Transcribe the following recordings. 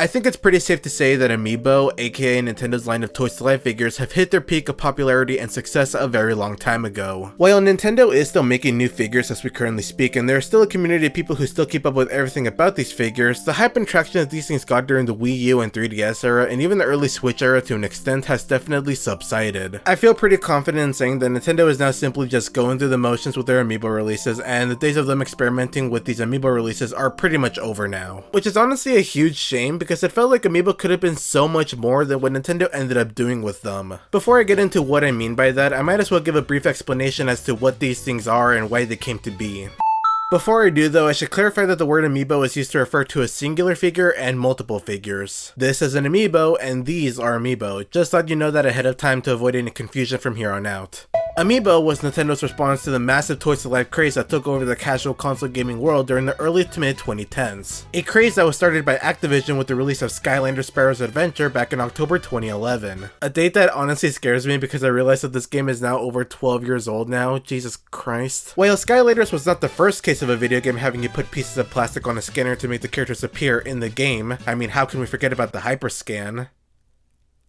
I think it's pretty safe to say that Amiibo, aka Nintendo's line of Toys to Life figures, have hit their peak of popularity and success a very long time ago. While Nintendo is still making new figures as we currently speak, and there is still a community of people who still keep up with everything about these figures, the hype and traction that these things got during the Wii U and 3DS era, and even the early Switch era to an extent, has definitely subsided. I feel pretty confident in saying that Nintendo is now simply just going through the motions with their Amiibo releases, and the days of them experimenting with these Amiibo releases are pretty much over now. Which is honestly a huge shame, because it felt like Amiibo could have been so much more than what Nintendo ended up doing with them. Before I get into what I mean by that, I might as well give a brief explanation as to what these things are and why they came to be. Before I do though, I should clarify that the word Amiibo is used to refer to a singular figure and multiple figures. This is an Amiibo and these are Amiibo, just thought you know that ahead of time to avoid any confusion from here on out. Amiibo was Nintendo's response to the massive Toys to Life craze that took over the casual console gaming world during the early to mid 2010s. A craze that was started by Activision with the release of Skylanders Sparrow's Adventure back in October 2011. A date that honestly scares me because I realize that this game is now over 12 years old now, Jesus Christ. While Skylanders was not the first case of a video game having you put pieces of plastic on a scanner to make the characters appear in the game, I mean, how can we forget about the Hyperscan?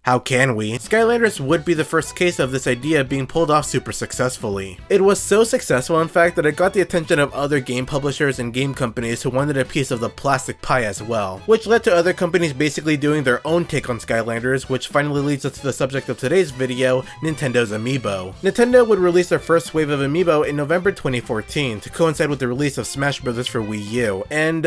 How can we? Skylanders would be the first case of this idea being pulled off super successfully. It was so successful in fact that it got the attention of other game publishers and game companies who wanted a piece of the plastic pie as well, which led to other companies basically doing their own take on Skylanders, which finally leads us to the subject of today's video, Nintendo's Amiibo. Nintendo would release their first wave of Amiibo in November 2014 to coincide with the release of Smash Bros. For Wii U, and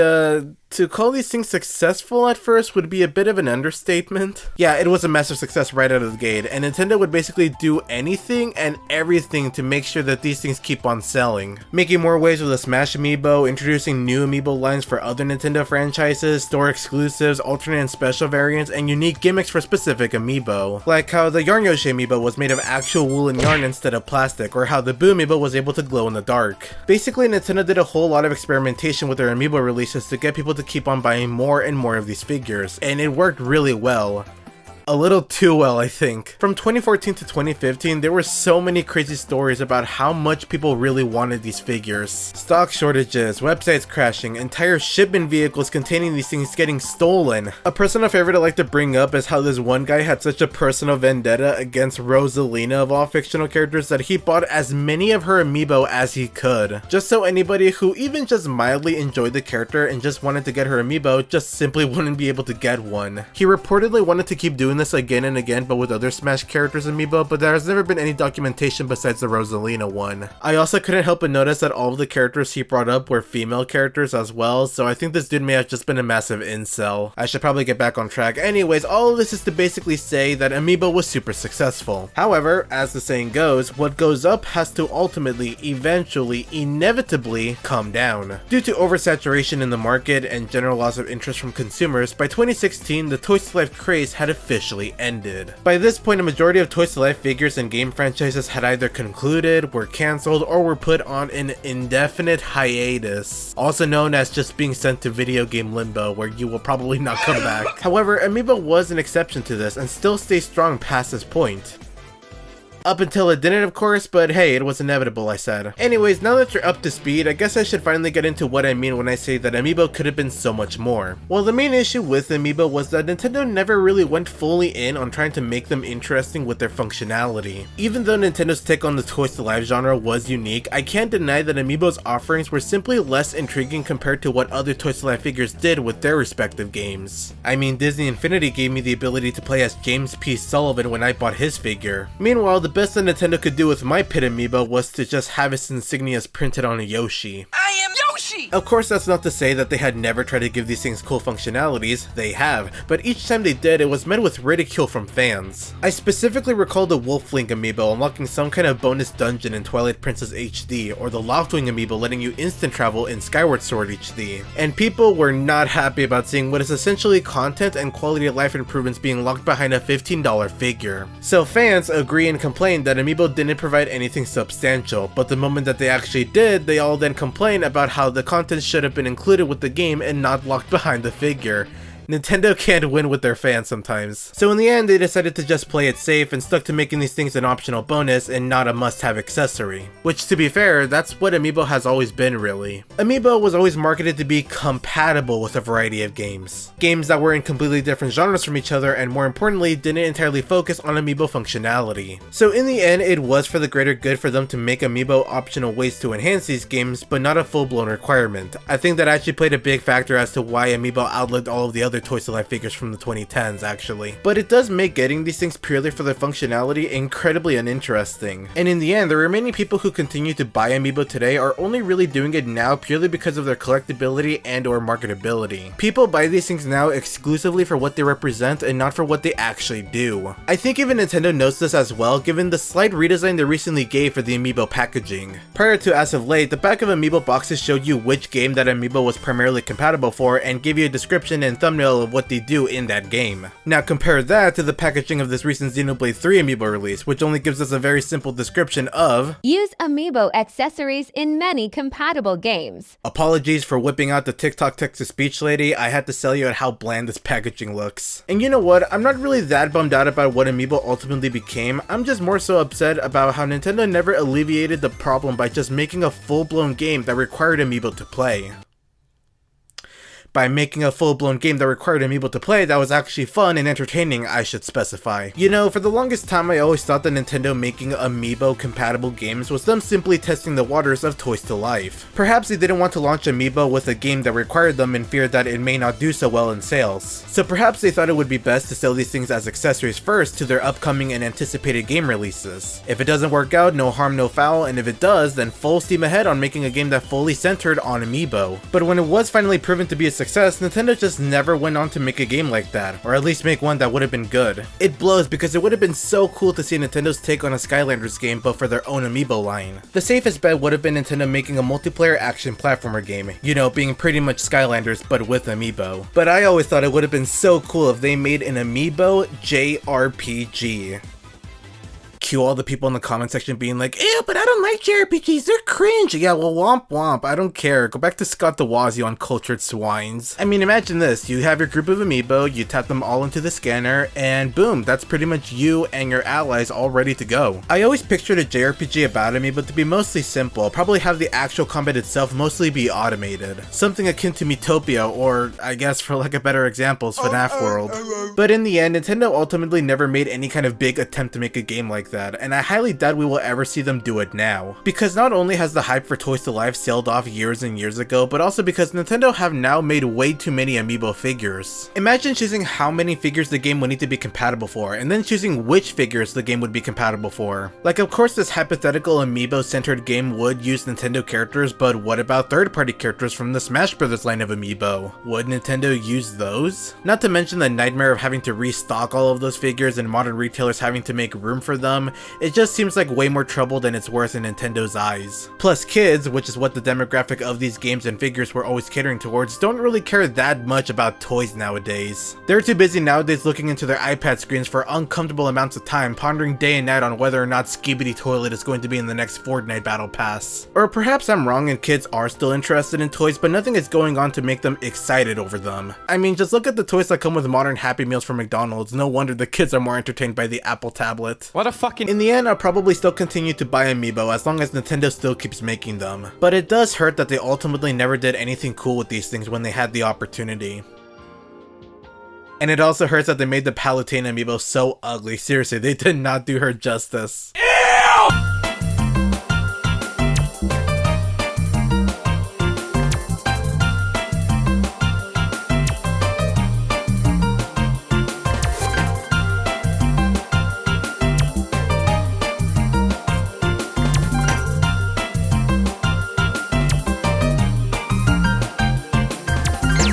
to call these things successful at first would be a bit of an understatement. Yeah, it was a massive success right out of the gate, and Nintendo would basically do anything and everything to make sure that these things keep on selling. Making more waves with the Smash Amiibo, introducing new Amiibo lines for other Nintendo franchises, store exclusives, alternate and special variants, and unique gimmicks for specific Amiibo. Like how the Yarn Yoshi Amiibo was made of actual wool and yarn instead of plastic, or how the Boo Amiibo was able to glow in the dark. Basically, Nintendo did a whole lot of experimentation with their Amiibo releases to get people to keep on buying more and more of these figures, and it worked really well. A little too well, I think. From 2014 to 2015, there were so many crazy stories about how much people really wanted these figures. Stock shortages, websites crashing, entire shipment vehicles containing these things getting stolen. A personal favorite I like to bring up is how this one guy had such a personal vendetta against Rosalina of all fictional characters that he bought as many of her Amiibo as he could, just so anybody who even just mildly enjoyed the character and just wanted to get her Amiibo just simply wouldn't be able to get one. He reportedly wanted to keep doing this again and again but with other Smash characters Amiibo, but there has never been any documentation besides the Rosalina one. I also couldn't help but notice that all of the characters he brought up were female characters as well, so I think this dude may have just been a massive incel. I should probably get back on track. Anyways, all of this is to basically say that Amiibo was super successful. However, as the saying goes, what goes up has to ultimately, eventually, inevitably come down. Due to oversaturation in the market and general loss of interest from consumers, by 2016 the Toys to Life craze had officially ended. By this point, a majority of Toys to Life figures and game franchises had either concluded, were cancelled, or were put on an indefinite hiatus, also known as just being sent to video game limbo, where you will probably not come back. However, Amiibo was an exception to this and still stays strong past this point. Up until it didn't, of course, but hey, it was inevitable, I said. Anyways, now that you're up to speed, I guess I should finally get into what I mean when I say that Amiibo could have been so much more. Well, the main issue with Amiibo was that Nintendo never really went fully in on trying to make them interesting with their functionality. Even though Nintendo's take on the Toys to Life genre was unique, I can't deny that Amiibo's offerings were simply less intriguing compared to what other Toys to Life figures did with their respective games. I mean, Disney Infinity gave me the ability to play as James P. Sullivan when I bought his figure. Meanwhile, the best that Nintendo could do with my pit Amiibo was to just have its insignias printed on a Yoshi. I am Yoshi! Of course, that's not to say that they had never tried to give these things cool functionalities. They have, but each time they did, it was met with ridicule from fans. I specifically recall the Wolf Link Amiibo unlocking some kind of bonus dungeon in Twilight Princess HD, or the Loftwing Amiibo letting you instant travel in Skyward Sword HD. And people were not happy about seeing what is essentially content and quality of life improvements being locked behind a $15 figure. So fans agree and complain that Amiibo didn't provide anything substantial, but the moment that they actually did, they all then complain about how the content should have been included with the game and not locked behind the figure. Nintendo can't win with their fans sometimes. So in the end, they decided to just play it safe and stuck to making these things an optional bonus and not a must-have accessory. Which, to be fair, that's what Amiibo has always been, really. Amiibo was always marketed to be compatible with a variety of games. Games that were in completely different genres from each other and, more importantly, didn't entirely focus on Amiibo functionality. So in the end, it was for the greater good for them to make Amiibo optional ways to enhance these games, but not a full-blown requirement. I think that actually played a big factor as to why Amiibo outlived all of the other Toys to Life figures from the 2010s, actually. But it does make getting these things purely for their functionality incredibly uninteresting. And in the end, the remaining people who continue to buy Amiibo today are only really doing it now purely because of their collectability and or marketability. People buy these things now exclusively for what they represent and not for what they actually do. I think even Nintendo knows this as well, given the slight redesign they recently gave for the Amiibo packaging. Prior to as of late, the back of Amiibo boxes showed you which game that Amiibo was primarily compatible for and gave you a description and thumbnail of what they do in that game. Now compare that to the packaging of this recent Xenoblade 3 Amiibo release, which only gives us a very simple description of use Amiibo accessories in many compatible games. Apologies for whipping out the TikTok text-to-speech lady, I had to sell you on how bland this packaging looks. And you know what, I'm not really that bummed out about what Amiibo ultimately became, I'm just more so upset about how Nintendo never alleviated the problem by just making a full-blown game that required Amiibo to play. By making a full-blown game that required Amiibo to play that was actually fun and entertaining, I should specify. You know, for the longest time I always thought that Nintendo making Amiibo-compatible games was them simply testing the waters of Toys to Life. Perhaps they didn't want to launch Amiibo with a game that required them and feared that it may not do so well in sales. So perhaps they thought it would be best to sell these things as accessories first to their upcoming and anticipated game releases. If it doesn't work out, no harm no foul, and if it does, then full steam ahead on making a game that fully centered on Amiibo. But when it was finally proven to be a success, Nintendo just never went on to make a game like that, or at least make one that would have been good. It blows because it would have been so cool to see Nintendo's take on a Skylanders game but for their own Amiibo line. The safest bet would have been Nintendo making a multiplayer action platformer game, you know, being pretty much Skylanders but with Amiibo. But I always thought it would have been so cool if they made an Amiibo JRPG. Cue all the people in the comment section being like, ew, but I don't like JRPGs, they're cringe. Yeah, well, womp womp, I don't care. Go back to Scott DeWaz, you uncultured swines. I mean, imagine this, you have your group of Amiibo, you tap them all into the scanner, and boom, that's pretty much you and your allies all ready to go. I always pictured a JRPG about Amiibo to be mostly simple, probably have the actual combat itself mostly be automated. Something akin to Miitopia, or I guess for like a better example, FNAF World. But in the end, Nintendo ultimately never made any kind of big attempt to make a game like that, and I highly doubt we will ever see them do it now. Because not only has the hype for Toys to Life sailed off years and years ago, but also because Nintendo have now made way too many Amiibo figures. Imagine choosing how many figures the game would need to be compatible for, and then choosing which figures the game would be compatible for. Like, of course this hypothetical Amiibo-centered game would use Nintendo characters, but what about third-party characters from the Smash Bros. Line of Amiibo? Would Nintendo use those? Not to mention the nightmare of having to restock all of those figures and modern retailers having to make room for them. It just seems like way more trouble than it's worth in Nintendo's eyes. Plus kids, which is what the demographic of these games and figures were always catering towards, don't really care that much about toys nowadays. They're too busy nowadays looking into their iPad screens for uncomfortable amounts of time, pondering day and night on whether or not Skibidi Toilet is going to be in the next Fortnite Battle Pass. Or perhaps I'm wrong and kids are still interested in toys, but nothing is going on to make them excited over them. I mean, just look at the toys that come with modern Happy Meals from McDonald's, no wonder the kids are more entertained by the Apple tablet. What a fucking... In the end, I'll probably still continue to buy Amiibo as long as Nintendo still keeps making them. But it does hurt that they ultimately never did anything cool with these things when they had the opportunity. And it also hurts that they made the Palutena Amiibo so ugly. Seriously, they did not do her justice. Ew!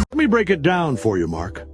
Let me break it down for you, Mark.